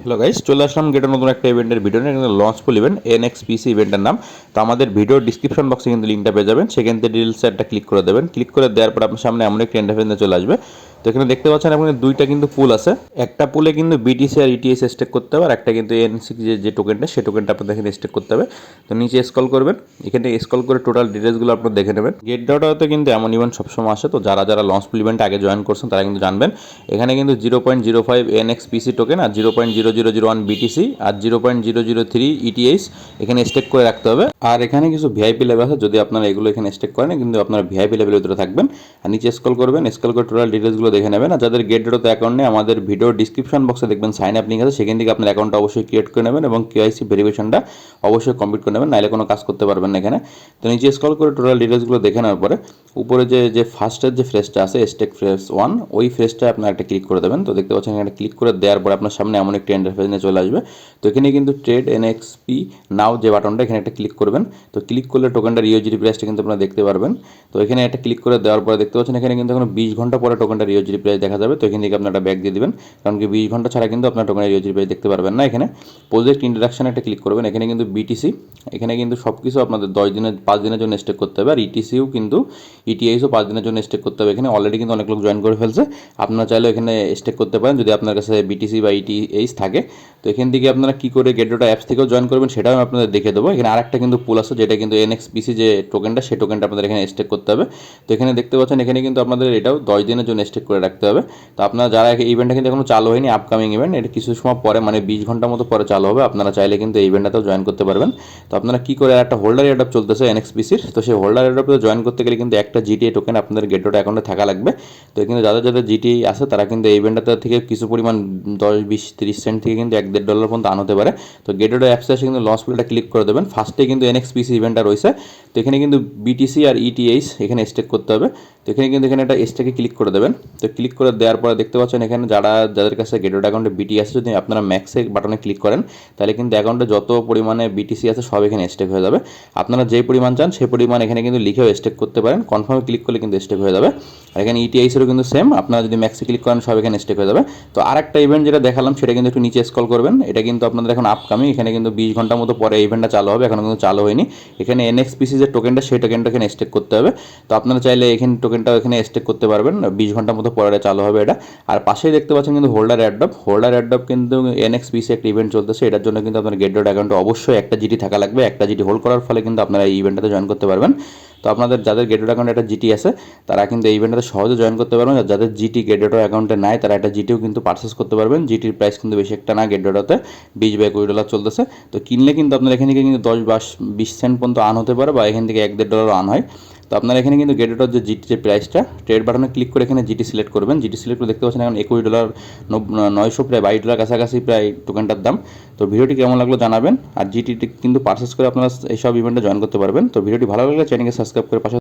Hello guys, চলে আসলাম গেটের নতুন একটা ইভেন্টের ভিডিও নিয়ে। কিন্তু লঞ্চ ফুল ইভেন্ট এনএক্সপিসি ইভেন্টের নাম। তো আমাদের ভিডিওর ডিসক্রিপশন বক্সে কিন্তু লিঙ্কটা পেয়ে যাবেন, সেখান থেকে ডিটেলসে একটা ক্লিক করে দেবেন। ক্লিক করে দেওয়ার পর আপনার সামনে এমন একটা ইন্টারফেস চলে আসবে। তো এখানে দেখতে পাচ্ছেন এখানে দুইটা কিন্তু পুল আছে। একটা পুলে কিন্তু বিটিসি আর ইটিএস স্টেক করতে হবে, আর একটা কিন্তু এনসি যে টোকেনটা সেই টোকেনটা আপনাদের এখানে স্টেক করতে হবে। তো নিচে স্ক্রল করবেন, এখানে স্ক্রল করে টোটাল ডিটেলসগুলো আপনারা দেখে নেবেন। গেট ডটাতে কিন্তু এমন ইভেন্ট সবসময় আসে, তো যারা যারা লঞ্চ ফুল ইভেন্টে আগে জয়েন করছেন তারা কিন্তু জানবেন। এখানে কিন্তু 0.05 এনএক্সপিসি টোকেন আর 0.0001 বিটিসি আর 0.003 ইটিএস এখানে স্টেক করে রাখতে হবে। আর এখানে কিছু ভিআইপি লেভেল আছে, যদি আপনারা এগুলো এখানে স্টেক করেন কিন্তু আপনারা ভিআইপি লেভেলের ভিতরে থাকবেন। আর নিচে স্ক্রল করবেন, স্ক্রল করে টোটাল ডিটেলসগুলো দেখে নেবেন। আর যাদের গেট ডটাতে অ্যাকাউন্ট নেই, আমাদের ভিডিও ডিসক্রিপশন বক্সে দেখবেন সাইন আপ লিঙ্ক আছে, সেখান থেকে আপনার অ্যাকাউন্টটা অবশ্যই ক্রিয়েট করে নেবেন এবং কেওয়াইসি ভেরিফিকেশনটা অবশ্যই কমপ্লিট করে নেবেন, নাইলে কোনো কাজ করতে পারবেন না এখানে। তো নিচে স্ক্রল করে টোটাল ডিটেলসগুলো দেখে নেওয়ার পরে উপরে যে ফার্স্টের যে ফ্রেজটা আছে স্টেক ফ্রেজ 1, ওই ফ্রেজটা আপনার একটা ক্লিক করে দেবেন। তো দেখতে পাচ্ছেন এখানে ক্লিক করে দেওয়ার পর আপনার সামনে এমন একটা ইন্টারফেস নিয়ে চলে আসবে। তো এখানে কিন্তু ট্রেড এনএক্সপি নাও যে বাটনটা, এখানে একটা ক্লিক করবেন। তো ক্লিক করলে টোকেনটার ইউজিডি প্রাইসটা কিন্তু আপনারা দেখতে পারবেন। তো এখানে একটা ক্লিক করে দেওয়ার পরে দেখতে পাচ্ছেন এখানে কিন্তু এখন 20 ঘন্টা পরে টোকেনটার ইউজিডি প্রাইস দেখা যাবে। তো এখান থেকে আপনারা ব্যাক দিয়ে দিবেন, কারণ কি 20 ঘন্টা ছাড়া কিন্তু আপনার টোকেনের ইউজিডি প্রাইস দেখতে পারবেন না। এখানে প্রজেক্ট ইন্ট্রোডাকশন একটা ক্লিক করবেন, এখানে কিন্তু বিটিসি, এখানে কিন্তু সব কিছু আপনাদের 5 দিনের জন্য স্টেক করতে হবে। আর ইটিসিও কিন্তু ইটিআইসও 5 দিনের জন্য স্টেক করতে হবে। এখানে অলরেডি কিন্তু অনেক লোক জয়েন করে ফেলছে, আপনারা চাইলে এখানে স্টেক করতে পারেন যদি আপনার কাছে বিটিসি বা ইটিএইচ থাকে। তো এখান থেকে আপনারা কী করে গেট ডটা অ্যাপস থেকেও জয়েন করবেন সেটাও আমি আপনাদের দেখে দেবো। এখানে আরেকটা কিন্তু পুল আছে, যেটা কিন্তু এনএক্সপিসি যে টোকেনটা সেই টোকেনটা আপনাদের এখানে স্টেক করতে হবে। তো এখানে দেখতে পাচ্ছেন এখানে কিন্তু আপনাদের এটাও 10 দিনের জন্য স্টেক করে রাখতে হবে। তো আপনারা যারা ইভেন্টটা কিন্তু এখনো চালু হয়নি, আপকামিং ইভেন্ট, এটা কিছু সময় পরে মানে 20 ঘন্টার মতো পরে চালু হবে, আপনারা চাইলে কিন্তু এই ইভেন্টটাতেও জয়েন করতে পারবেন। তো আপনারা কী করে, একটা হোল্ডার এডাপ চলতেছে এনএক্সপিসির, তো সেই হোল্ডার এডাপে জয়েন করতে গেলে কিন্তু একটা জিটিএ টোকেন আপনাদের গেট ডট অ্যাকাউন্টে থাকা লাগবে। তো কিন্তু যাদের যাদের জিটিএ আছে তারা কিন্তু এই ইভেন্টটা থেকে কিছু পরিমাণ 10, 20, 30 সেন্ট থেকে কিন্তু $1.5 পর্যন্ত আন হতে পারে। তো গেট ডট অ্যাপসে এসে কিন্তু লঞ্চ ফুলটা ক্লিক করে দেবেন। ফার্স্টে কিন্তু এনএক্সপিসি ইভেন্টটা রয়েছে, তো এখানে কিন্তু বিটিসি আর ইটিএইচ এখানে স্টেক করতে হবে। তো এখানে কিন্তু এখানে একটা স্টেকে ক্লিক করে দেবেন। তো ক্লিক করে দেওয়ার পরে দেখতে পাচ্ছেন এখানে যাদের কাছে গেট ডট অ্যাকাউন্টে বিটি আছে, যদি আপনারা ম্যাক্সে বাটনে ক্লিক করেন তাহলে কিন্তু অ্যাকাউন্টে যত পরিমাণে বিটিসি আছে সব এখানে স্টেক হয়ে যাবে। আপনারা যে পরিমাণ চান সেই পরিমাণ এখানে কিন্তু লিখেও স্টেক করতে পারেন, কনফার্মে ক্লিক করলে কিন্তু স্টেক হয়ে যাবে। আর এখানে ইটিআইসেরও কিন্তু সেম, আপনারা যদি ম্যাক্সে ক্লিক করেন সব এখানে স্টেক হয়ে যাবে। তো আরেকটা ইভেন্ট যেটা দেখালাম সেটা কিন্তু একটু নিচে স্ক্রল করবেন, এটা কিন্তু আপনাদের এখন আপকামিং, এখানে কিন্তু 20 ঘন্টার মতো পরে ইভেন্টটা চালু হবে, এখনো কিন্তু চালু হয়নি। এখানে এনএক্সপিসি যে টোকেনটা সেই টোকেনটা এখানে স্টেক করতে হবে। তো আপনারা চাইলে এখানে টোকেনটা এখানে স্টেক করতে পারবেন, 20 ঘন্টার মতো পরে চালু হবে এটা। আর পাশেই দেখতে পাচ্ছেন কিন্তু হোল্ডার অ্যাডপ কিন্তু এনএক্সপিসি একটা ইভেন্ট চলতেছে, এটার জন্য কিন্তু আপনার গেট ডট অ্যাকাউন্টে অবশ্যই একটা জিটি থাকা লাগবে। একটা জিটি হোল্ড করার ফলে কিন্তু আপনারা এই ইভেন্টটাতে জয়েন করতে পারবেন। তো আপনাদের যাদের গেট ডট অ্যাকাউন্টে একটা জিটি আছে তারা কিন্তু এই ইভেন্টটাতে সহজে জয়েন করতে পারবেন। আর যাদের জিটি গেট ডট অ্যাকাউন্টে নাই তারা একটা জিটিও কিন্তু পারচেস করতে পারবেন। জিটির প্রাইস কিন্তু বেশি একটা না, গেট ডটতে 20 বা $21 চলতেছে। তো কিনলে কিন্তু আপনার এখান থেকে কিন্তু 10 বা 20 সেন্ট পর্যন্ত আন হতে পারে, বা এখান থেকে $1.5 আন হয়। তো আপনারা এখানে কিন্তু গেট ডটের যে জিটি যে প্রাইসটা, ট্রেড বাটনে ক্লিক করে এখানে জিটি সিলেক্ট করবেন। জিটি সিলেক্ট করে দেখতে পাচ্ছেন এখন $21, 900 প্রায় $22 কাছাকাছি প্রায় টোকেনটার দাম। তো ভিডিওটি কেমন লাগলো জানাবেন। আর জিটি কিন্তু পারচেস করে আপনারা এইসব ইভেন্টে জয়েন করতে পারবেন। তো ভিডিওটি ভালো লাগলে চ্যানেলকে সাবস্ক্রাইব করে পাশে